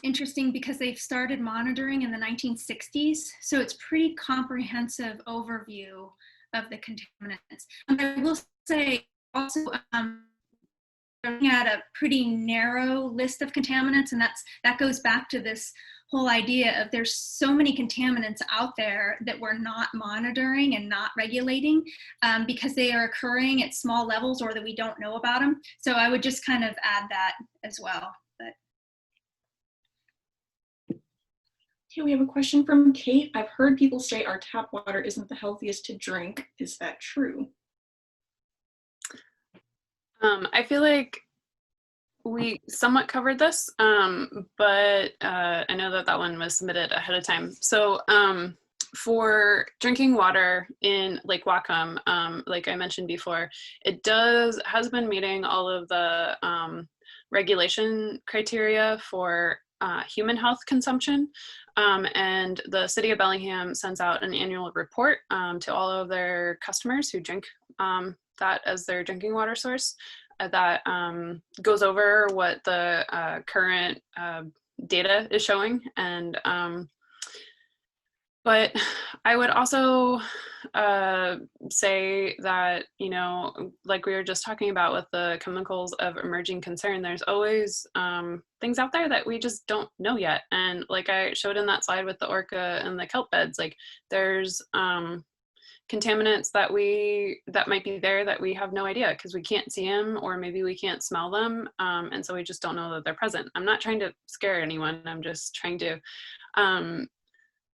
interesting because they've started monitoring in the 1960s. So it's pretty comprehensive overview of the contaminants. And I will say also, looking at a pretty narrow list of contaminants, and that goes back to this whole idea of there's so many contaminants out there that we're not monitoring and not regulating because they are occurring at small levels or that we don't know about them. So I would just kind of add that as well. Okay, we have a question from Kate. I've heard people say our tap water isn't the healthiest to drink. Is that true? I feel like we somewhat covered this, but I know that one was submitted ahead of time. So for drinking water in Lake Whatcom, like I mentioned before, it has been meeting all of the regulation criteria for human health consumption. And the City of Bellingham sends out an annual report to all of their customers who drink that as their drinking water source. That goes over what the current data is showing. And but I would also say that, you know, like we were just talking about with the chemicals of emerging concern, there's always things out there that we just don't know yet. And like I showed in that slide with the orca and the kelp beds, like there's contaminants that might be there that we have no idea because we can't see them or maybe we can't smell them, and so we just don't know that they're present. I'm not trying to scare anyone. I'm just trying to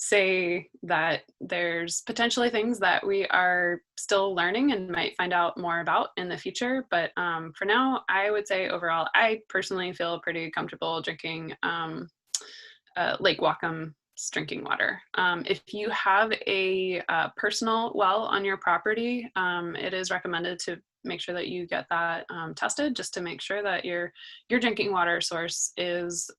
say that there's potentially things that we are still learning and might find out more about in the future. But for now, I would say overall, I personally feel pretty comfortable drinking Lake Whatcom drinking water. If you have a personal well on your property, it is recommended to make sure that you get that tested just to make sure that your drinking water source is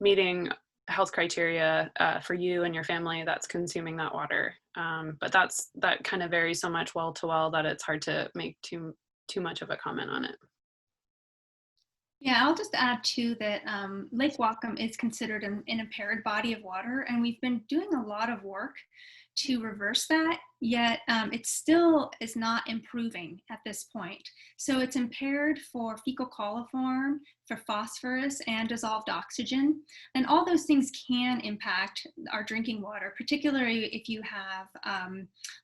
meeting health criteria for you and your family that's consuming that water. But that kind of varies so much well to well that it's hard to make too much of a comment on it. Yeah, I'll just add too that Lake Whatcom is considered an impaired body of water, and we've been doing a lot of work to reverse that, yet it still is not improving at this point. So it's impaired for fecal coliform, for phosphorus, and dissolved oxygen. And all those things can impact our drinking water, particularly if you have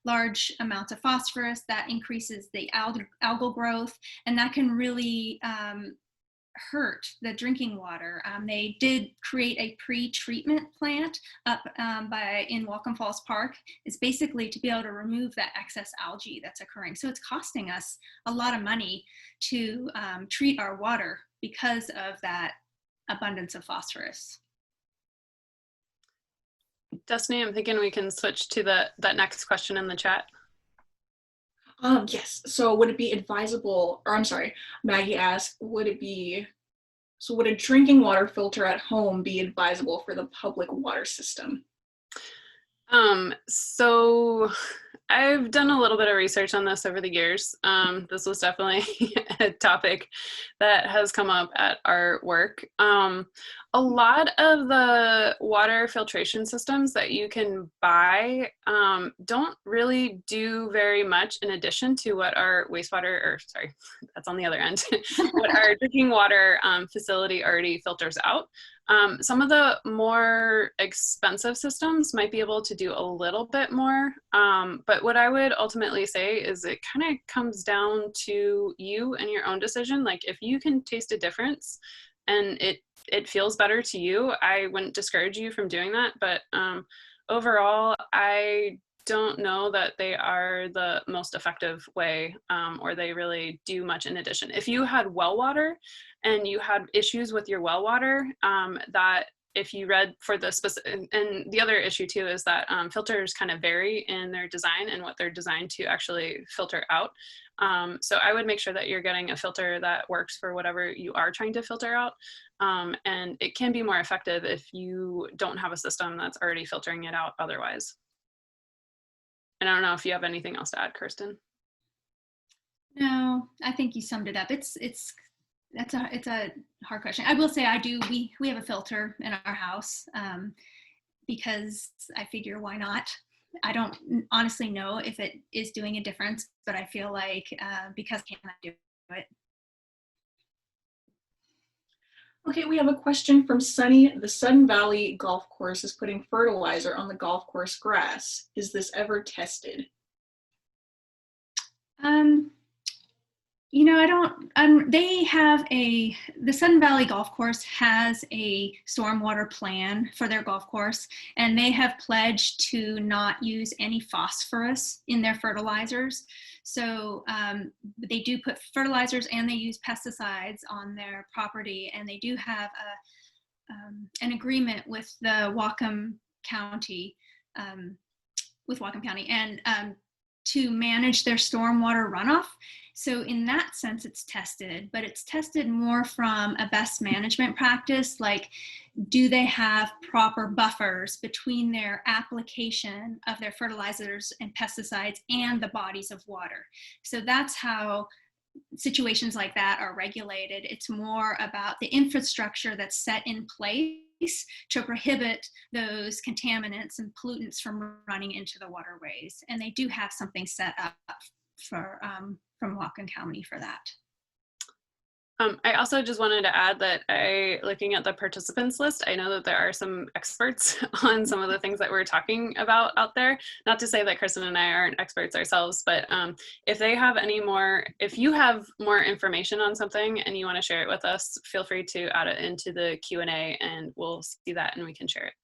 large amounts of phosphorus. That increases the algal growth, and that can really hurt the drinking water. They did create a pre-treatment plant up in Whatcom Falls Park. It's basically to be able to remove that excess algae that's occurring. So it's costing us a lot of money to treat our water because of that abundance of phosphorus. Destiny, I'm thinking we can switch to that next question in the chat. Yes. So would it be advisable, or I'm sorry, Maggie asked, would a drinking water filter at home be advisable for the public water system? So I've done a little bit of research on this over the years. This was definitely a topic that has come up at our work. A lot of the water filtration systems that you can buy don't really do very much in addition to what our wastewater, or sorry, that's on the other end, what our drinking water facility already filters out. Some of the more expensive systems might be able to do a little bit more, but what I would ultimately say is it kind of comes down to you and your own decision. Like if you can taste a difference and it feels better to you, I wouldn't discourage you from doing that. But overall, I don't know that they are the most effective way, or they really do much in addition. If you had well water and you had issues with your well water, that if you read for the specific, and the other issue too is that filters kind of vary in their design and what they're designed to actually filter out. So I would make sure that you're getting a filter that works for whatever you are trying to filter out. And it can be more effective if you don't have a system that's already filtering it out otherwise. And I don't know if you have anything else to add, Kirsten. No, I think you summed it up. It's a hard question. I will say we have a filter in our house, because I figure why not? I don't honestly know if it is doing a difference, but I feel like because can I do it? Okay, we have a question from Sunny. The Sun Valley Golf Course is putting fertilizer on the golf course grass. Is this ever tested? You know, I don't, the Sun Valley Golf Course has a stormwater plan for their golf course, and they have pledged to not use any phosphorus in their fertilizers. So they do put fertilizers and they use pesticides on their property, and they do have an agreement with the Whatcom County, and to manage their stormwater runoff. So in that sense, it's tested, but it's tested more from a best management practice, like do they have proper buffers between their application of their fertilizers and pesticides and the bodies of water. So that's how situations like that are regulated. It's more about the infrastructure that's set in place to prohibit those contaminants and pollutants from running into the waterways. And they do have something set up for from Whatcom County for that. I also just wanted to add that looking at the participants list, I know that there are some experts on some of the things that we're talking about out there. Not to say that Kirsten and I aren't experts ourselves, but if you have more information on something and you want to share it with us, feel free to add it into the Q&A and we'll see that and we can share it.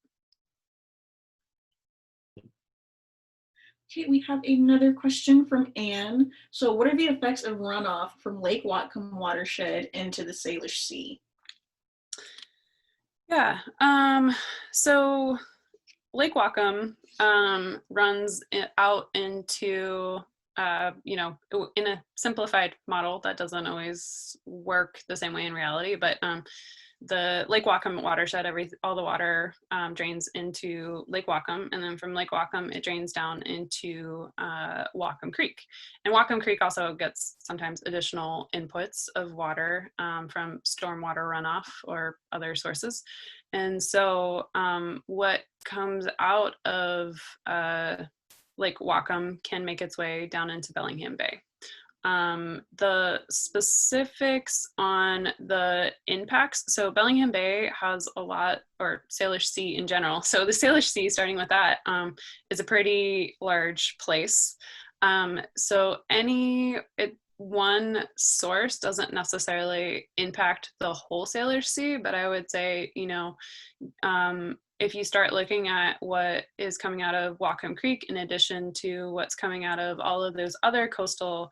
Okay, we have another question from Anne. So what are the effects of runoff from Lake Whatcom watershed into the Salish Sea? Yeah, so Lake Whatcom runs out into, in a simplified model that doesn't always work the same way in reality, but the Lake Whatcom watershed, all the water drains into Lake Whatcom, and then from Lake Whatcom it drains down into Whatcom Creek. And Whatcom Creek also gets sometimes additional inputs of water from stormwater runoff or other sources. And so what comes out of Lake Whatcom can make its way down into Bellingham Bay. The specifics on the impacts. So Bellingham Bay has a lot, or Salish Sea in general. So the Salish Sea, starting with that, is a pretty large place. So one source doesn't necessarily impact the whole Salish Sea, but I would say, if you start looking at what is coming out of Whatcom Creek, in addition to what's coming out of all of those other coastal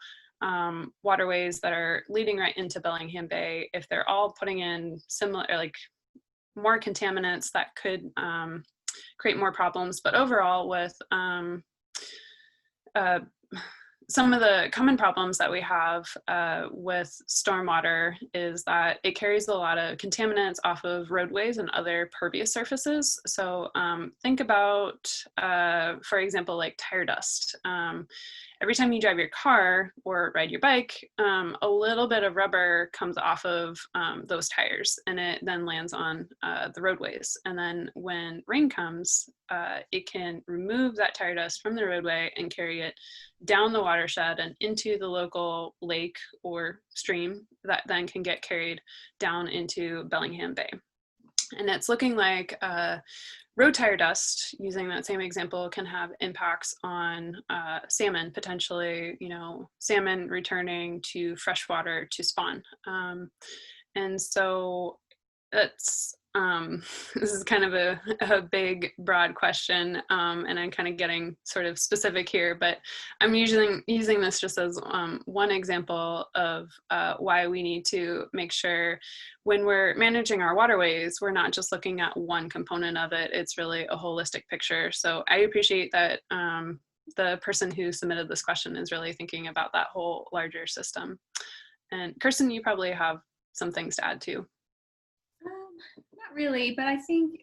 waterways that are leading right into Bellingham Bay, if they're all putting in similar, like more contaminants, that could create more problems. But overall, with some of the common problems that we have with stormwater is that it carries a lot of contaminants off of roadways and other pervious surfaces. So think about, for example, like tire dust. Every time you drive your car or ride your bike, a little bit of rubber comes off of those tires and it then lands on the roadways. And then when rain comes, it can remove that tire dust from the roadway and carry it down the watershed and into the local lake or stream that then can get carried down into Bellingham Bay. And it's looking like road tire dust, using that same example, can have impacts on salmon, potentially, salmon returning to freshwater to spawn. And so it's this is kind of a big, broad question, and I'm kind of getting sort of specific here, but I'm using this just as one example of why we need to make sure when we're managing our waterways, we're not just looking at one component of it. It's really a holistic picture. So I appreciate that the person who submitted this question is really thinking about that whole larger system. And Kirsten, you probably have some things to add too. Not really, but I think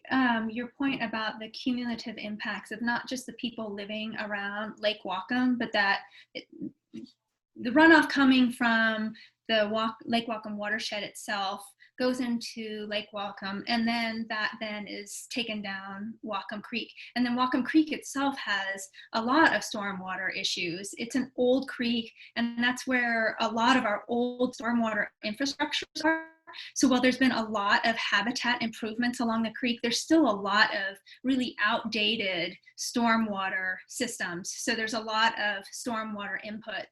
your point about the cumulative impacts of not just the people living around Lake Whatcom, but that the runoff coming from the Lake Whatcom watershed itself goes into Lake Whatcom, and then that then is taken down Whatcom Creek. And then Whatcom Creek itself has a lot of stormwater issues. It's an old creek, and that's where a lot of our old stormwater infrastructures are. So while there's been a lot of habitat improvements along the creek, there's still a lot of really outdated stormwater systems. So there's a lot of stormwater input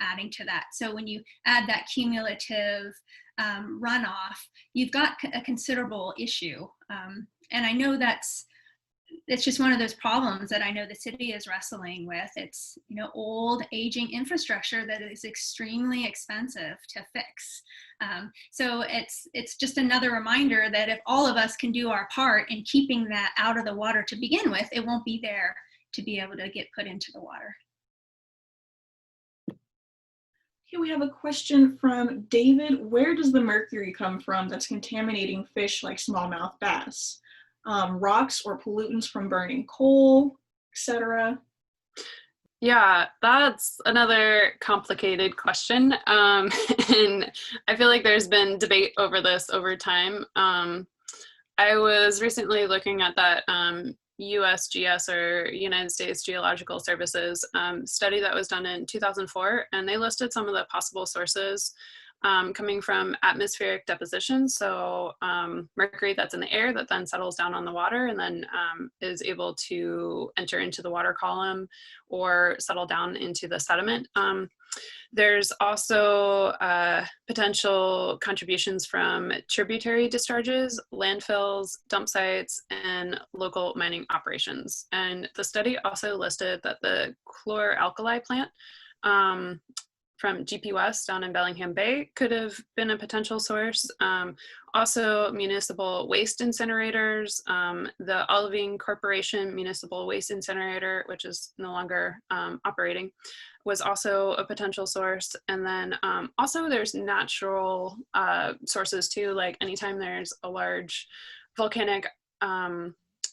adding to that. So when you add that cumulative runoff, you've got a considerable issue. And I know it's just one of those problems that I know the city is wrestling with. It's, old aging infrastructure that is extremely expensive to fix. So it's just another reminder that if all of us can do our part in keeping that out of the water to begin with, it won't be there to be able to get put into the water. Okay, we have a question from David. Where does the mercury come from that's contaminating fish like smallmouth bass? Rocks or pollutants from burning coal, etc.? Yeah, that's another complicated question. And I feel like there's been debate over this over time. I was recently looking at that USGS, or United States Geological Services, study that was done in 2004, and they listed some of the possible sources coming from atmospheric deposition. So mercury that's in the air that then settles down on the water and then is able to enter into the water column or settle down into the sediment. There's also potential contributions from tributary discharges, landfills, dump sites, and local mining operations. And the study also listed that the chloralkali plant from GP West down in Bellingham Bay could have been a potential source. Also municipal waste incinerators, the Olivine Corporation Municipal Waste Incinerator, which is no longer operating, was also a potential source. And then also there's natural sources too, like anytime there's a large volcanic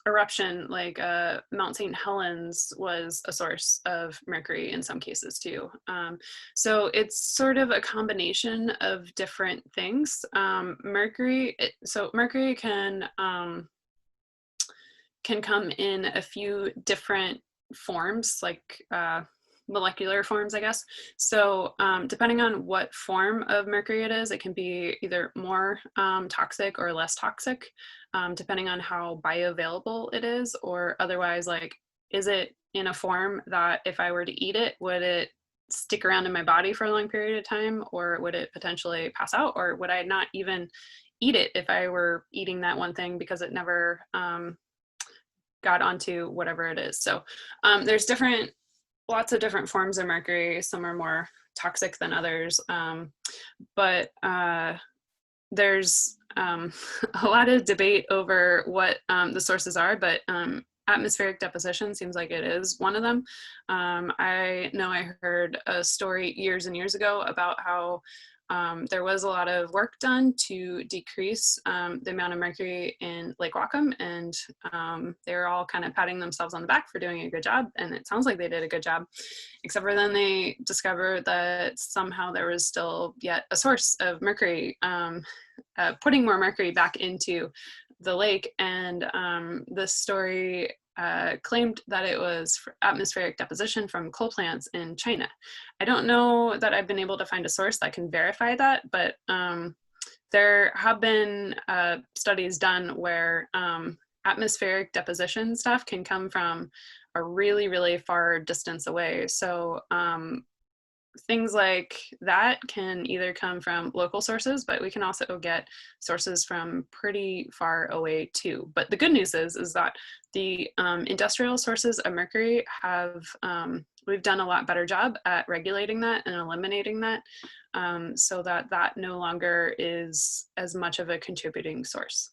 eruption, like Mount St. Helens was a source of mercury in some cases too. So it's sort of a combination of different things. Mercury can come in a few different forms, like molecular forms, I guess. So depending on what form of mercury it is, it can be either more toxic or less toxic, depending on how bioavailable it is, or otherwise, like, is it in a form that if I were to eat it, would it stick around in my body for a long period of time, or would it potentially pass out, or would I not even eat it if I were eating that one thing because it never got onto whatever it is. So there's lots of different forms of mercury. Some are more toxic than others, but there's a lot of debate over what the sources are, but atmospheric deposition seems like it is one of them. I know I heard a story years and years ago about how there was a lot of work done to decrease the amount of mercury in Lake Whatcom, and they were all kind of patting themselves on the back for doing a good job, and it sounds like they did a good job, except for then they discovered that somehow there was still yet a source of mercury, putting more mercury back into the lake, and this story claimed that it was atmospheric deposition from coal plants in China. I don't know that I've been able to find a source that can verify that, but there have been studies done where atmospheric deposition stuff can come from a really, really far distance away. So things like that can either come from local sources, but we can also get sources from pretty far away too. But the good news is that the industrial sources of mercury have, we've done a lot better job at regulating that and eliminating that, so that that no longer is as much of a contributing source.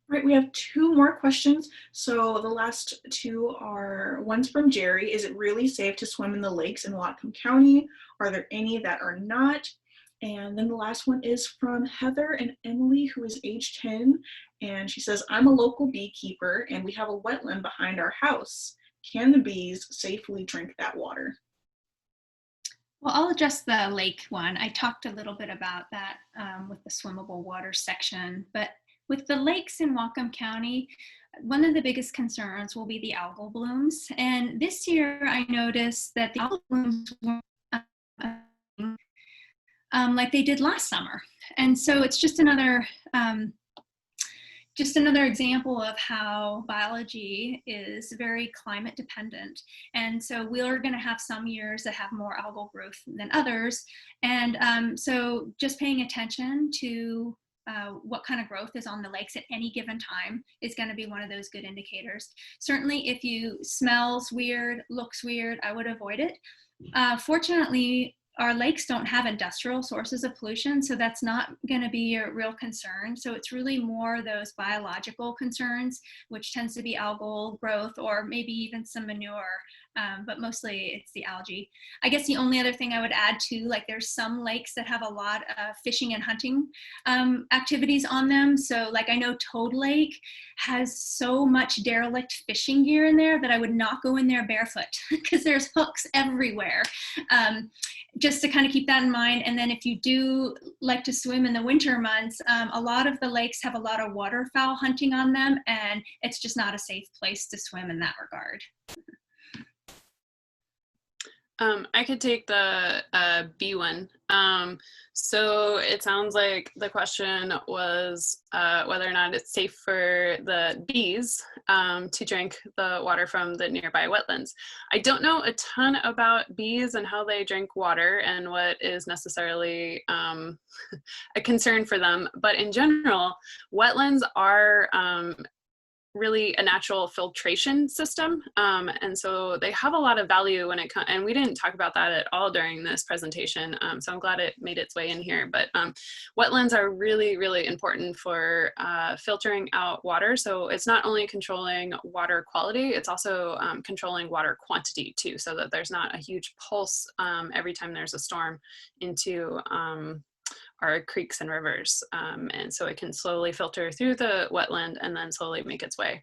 All right, we have two more questions. So the last two are, one's from Jerry. Is it really safe to swim in the lakes in Whatcom County? Are there any that are not? And then the last one is from Heather and Emily, who is age 10. And she says, I'm a local beekeeper and we have a wetland behind our house. Can the bees safely drink that water? Well, I'll address the lake one. I talked a little bit about that with the swimmable water section, but with the lakes in Whatcom County, one of the biggest concerns will be the algal blooms. And this year I noticed that the algal blooms weren't like they did last summer. And so it's just another example of how biology is very climate dependent. And so we're going to have some years that have more algal growth than others. And so just paying attention to what kind of growth is on the lakes at any given time is going to be one of those good indicators. Certainly if you smells weird, looks weird, I would avoid it. Fortunately, our lakes don't have industrial sources of pollution, so that's not going to be a real concern. So it's really more those biological concerns, which tends to be algal growth or maybe even some manure, but mostly it's the algae. I guess the only other thing I would add too, like there's some lakes that have a lot of fishing and hunting activities on them. So like I know Toad Lake has so much derelict fishing gear in there that I would not go in there barefoot because there's hooks everywhere. Just to kind of keep that in mind. And then if you do like to swim in the winter months, a lot of the lakes have a lot of waterfowl hunting on them, and it's just not a safe place to swim in that regard. I could take the B one. So it sounds like the question was whether or not it's safe for the bees to drink the water from the nearby wetlands. I don't know a ton about bees and how they drink water and what is necessarily a concern for them, but in general, wetlands are really a natural filtration system. And so they have a lot of value when it comes, and we didn't talk about that at all during this presentation. So I'm glad it made its way in here, but wetlands are really, really important for filtering out water. So it's not only controlling water quality, it's also controlling water quantity too, so that there's not a huge pulse every time there's a storm into our creeks and rivers. And so it can slowly filter through the wetland and then slowly make its way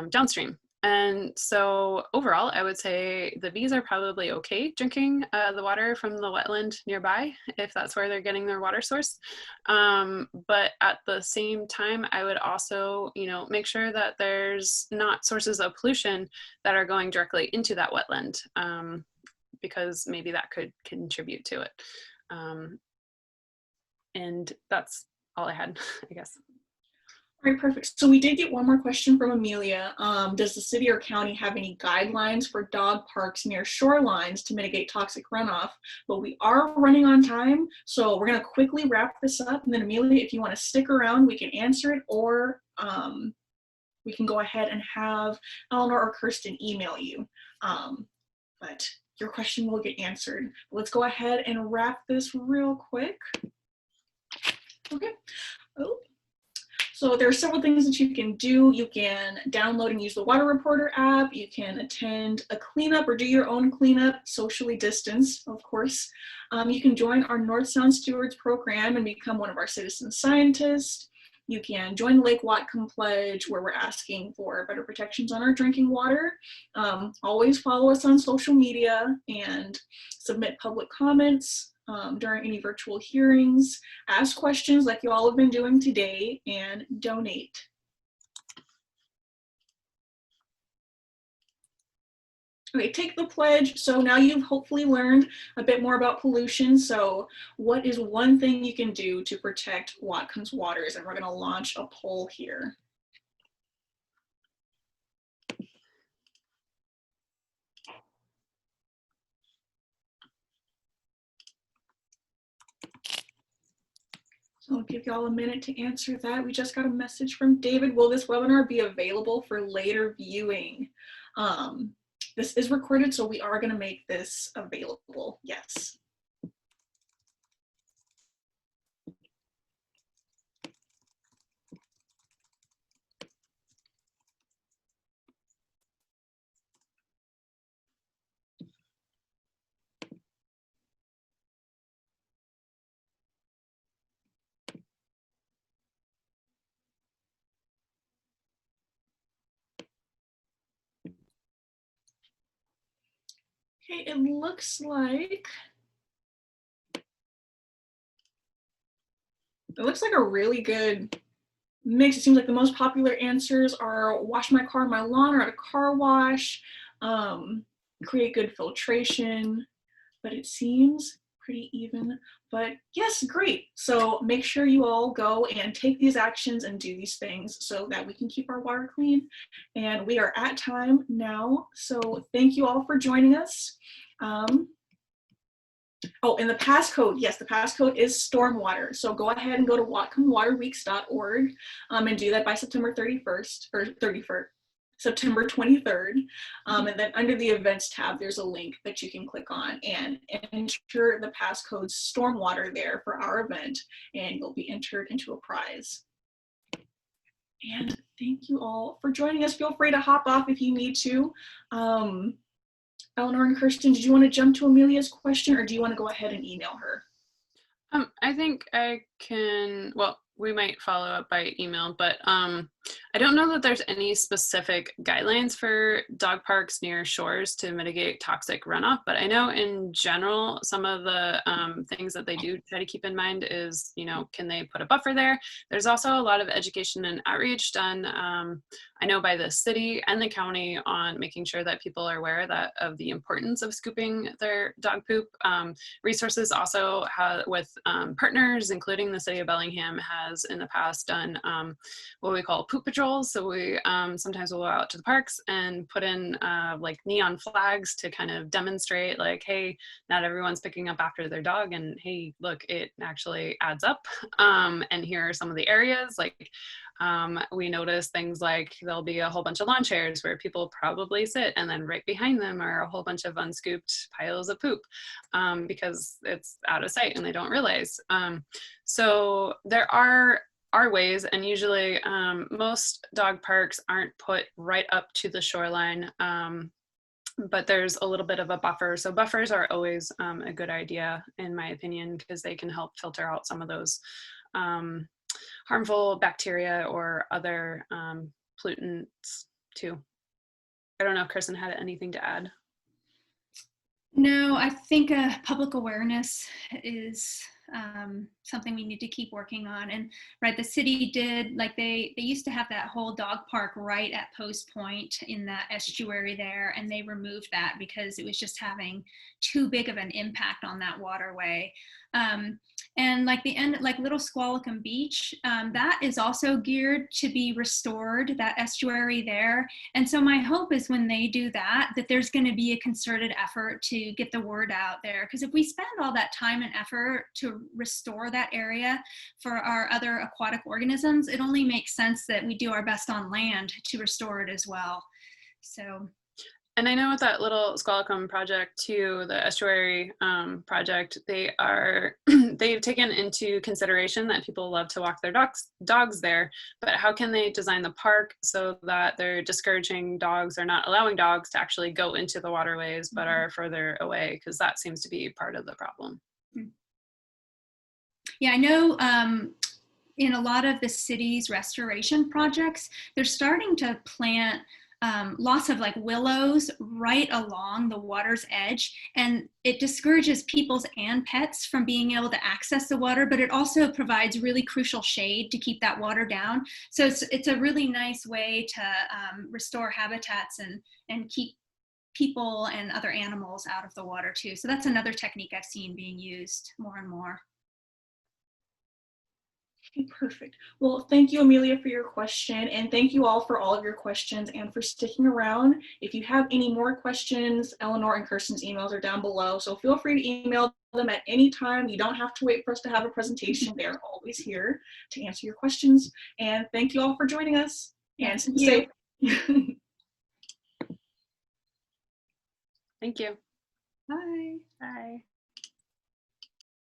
downstream. And so overall, I would say the bees are probably okay drinking the water from the wetland nearby, if that's where they're getting their water source. But at the same time, I would also, make sure that there's not sources of pollution that are going directly into that wetland, because maybe that could contribute to it. And that's all I had, I guess. All right, perfect. So we did get one more question from Amelia. Does the city or county have any guidelines for dog parks near shorelines to mitigate toxic runoff? But we are running on time, so we're going to quickly wrap this up. And then Amelia, if you want to stick around, we can answer it, or we can go ahead and have Eleanor or Kirsten email you. But your question will get answered. Let's go ahead and wrap this real quick. Okay. Oh. So there are several things that you can do. You can download and use the Water Reporter app. You can attend a cleanup or do your own cleanup, socially distanced, of course. You can join our North Sound Stewards program and become one of our citizen scientists. You can join the Lake Whatcom Pledge, where we're asking for better protections on our drinking water. Always follow us on social media and submit public comments during any virtual hearings, ask questions like you all have been doing today, and donate. Okay, take the pledge. So now you've hopefully learned a bit more about pollution. So what is one thing you can do to protect Whatcom's waters? And we're going to launch a poll here. So I'll give y'all a minute to answer that. We just got a message from David. Will this webinar be available for later viewing? This is recorded, so we are going to make this available. Yes. Okay, it looks like a really good mix. It seems like the most popular answers are wash my car, my lawn, or at a car wash, create good filtration, but it seems pretty even. But yes, great. So make sure you all go and take these actions and do these things so that we can keep our water clean. And we are at time now. So thank you all for joining us. Oh, and the passcode, yes, the passcode is stormwater. So go ahead and go to whatcomwaterweeks.org and do that by September 31st or 31st, September 23rd. And then under the events tab, there's a link that you can click on and enter the passcode stormwater there for our event, and you'll be entered into a prize. And thank you all for joining us. Feel free to hop off if you need to. Eleanor and Kirsten, did you want to jump to Amelia's question, or do you want to go ahead and email her? I think I can, well, we might follow up by email, but I don't know that there's any specific guidelines for dog parks near shores to mitigate toxic runoff, but I know in general, some of the things that they do try to keep in mind is, you know, can they put a buffer there? There's also a lot of education and outreach done, I know by the city and the county on making sure that people are aware of the importance of scooping their dog poop. Resources also with partners, including the city of Bellingham, has in the past done what we call poop patrols. So we sometimes will go out to the parks and put in like neon flags to kind of demonstrate like, hey, not everyone's picking up after their dog, and hey, look, it actually adds up. And here are some of the areas, like we notice things like there'll be a whole bunch of lawn chairs where people probably sit, and then right behind them are a whole bunch of unscooped piles of poop because it's out of sight and they don't realize. So there are ways, and usually most dog parks aren't put right up to the shoreline, but there's a little bit of a buffer. So buffers are always a good idea, in my opinion, because they can help filter out some of those harmful bacteria or other pollutants too. I don't know if Kirsten had anything to add. No, I think public awareness is something we need to keep working on. And right, the city did, like they used to have that whole dog park right at Post Point in that estuary there, and they removed that because it was just having too big of an impact on that waterway. And like Little Squalicum Beach, that is also geared to be restored, that estuary there. And so my hope is when they do that there's going to be a concerted effort to get the word out there. Because if we spend all that time and effort to restore that area for our other aquatic organisms, it only makes sense that we do our best on land to restore it as well. So. And I know with that Little Squalicum project too, the estuary project, they've taken into consideration that people love to walk their dogs there, but how can they design the park so that they're discouraging dogs or not allowing dogs to actually go into the waterways, but are further away? Because that seems to be part of the problem. Yeah, I know in a lot of the city's restoration projects, they're starting to plant lots of like willows right along the water's edge, and it discourages people's and pets from being able to access the water, but it also provides really crucial shade to keep that water down. So it's a really nice way to restore habitats and keep people and other animals out of the water too. So that's another technique I've seen being used more and more. Okay, perfect. Well, thank you, Amelia, for your question, and thank you all for all of your questions and for sticking around. If you have any more questions, Eleanor and Kirsten's emails are down below, so feel free to email them at any time. You don't have to wait for us to have a presentation. They're always here to answer your questions. And thank you all for joining us. And stay safe. Thank you. Bye. Bye.